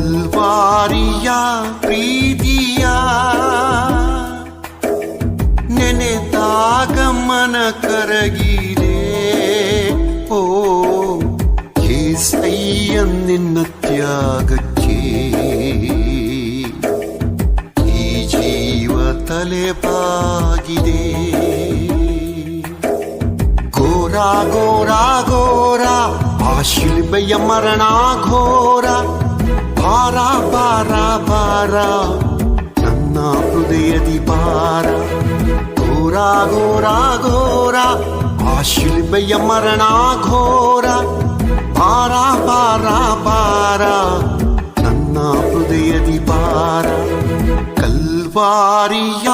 ಕಲ್ವಾರಿಯ ಪ್ರೀತಿಯ ನೆನೆದಾಗ ಕರಗಿದೆ. ಓ ಏಸಯ್ಯ ನಿನ್ನ ತ್ಯಾಗಕ್ಕೆ ಈ ಜೀವ ತಲೆಬಾಗಿದೆ. ಘೋರ ಘೋರ ಘೋರ ಆ ಶಿಲ್ಬೆಯ ಮರಣ ಘೋರ. ಭಾರ ಭಾರ ಭಾರ ನನ್ನ ಹೃದಯದಿ ಭಾರ. ಘೋರ ಘೋರ ಘೋರ ಆ ಶಿಲ್ಬೆಯ ಮರಣ ಘೋರ. ಭಾರ ಭಾರ ಭಾರ ನನ್ನ ಹೃದಯದಿ ಭಾರ. ಕಲ್ವಾರಿಯ